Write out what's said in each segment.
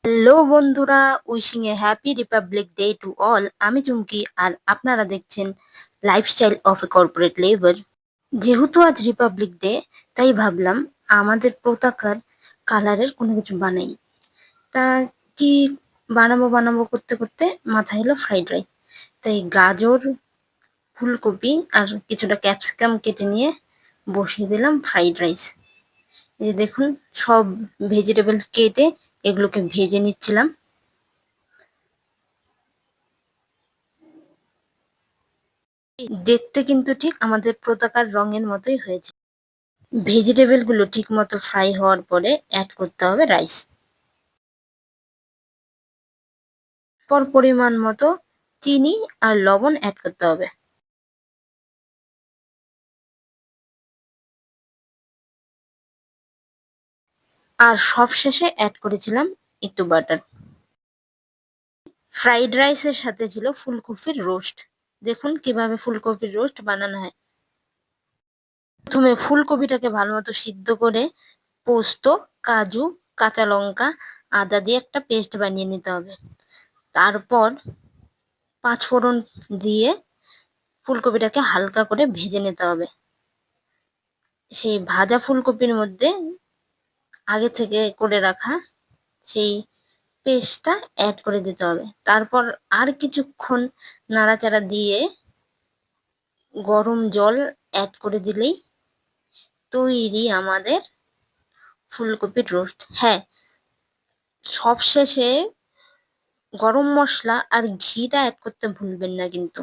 Hello বন্ধুরা, wishing A happy Republic day to all. আমি চুমকি আর আপনারা দেখছেন lifestyle of A corporate labour. যেহেতু আজ রিপাবলিক ডে, তাই ভাবলাম আমাদের পতাকার কালারের কোনো কিছু বানাই। তা কি বানাবো বানাবো করতে করতে মাথায় এলো ফ্রাইড রাইস। তাই গাজর, ফুলকপি আর কিছুটা ক্যাপসিকাম কেটে নিয়ে বসিয়ে দিলাম ফ্রাইড রাইস। এই যে দেখুন, সব ভেজিটেবল কেটে এগুলোকে ভেজে নিচ্ছিলাম। দেখতে কিন্তু ঠিক আমাদের পতাকার রঙের মতোই হয়েছে। ভেজিটেবল গুলো ঠিক মতো ফ্রাই হওয়ার পরে অ্যাড করতে হবে রাইস। পর পরিমাণ মতো চিনি আর লবণ অ্যাড করতে হবে। আর সবশেষে অ্যাড করেছিলাম একটু বাটার। ফ্রাইড রাইসের সাথে ছিল ফুলকপির রোস্ট। দেখুন কিভাবে ফুলকপির রোস্ট বানানো হয়। প্রথমে ফুলকপিটাকে ভালো মতো সিদ্ধ করে পোস্ত, কাজু, কাঁচা লঙ্কা, আদা দিয়ে একটা পেস্ট বানিয়ে নিতে হবে। তারপর পাঁচফোড়ন দিয়ে ফুলকপিটাকে হালকা করে ভেজে নিতে হবে। সেই ভাজা ফুলকপির মধ্যে আগে থেকে করে রাখা সেই পেস্টটা অ্যাড করে দিতে হবে। তারপর আর কিছুক্ষণ নাড়াচাড়া দিয়ে গরম জল অ্যাড করে দিলেই তৈরি আমাদের ফুলকপির রোস্ট। হ্যাঁ, সবশেষে গরম মশলা আর ঘিটা অ্যাড করতে ভুলবেন না কিন্তু।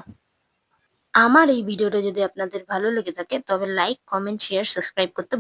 আমার এই ভিডিওটা যদি আপনাদের ভালো লেগে থাকে তবে লাইক, কমেন্ট, শেয়ার, সাবস্ক্রাইব করতে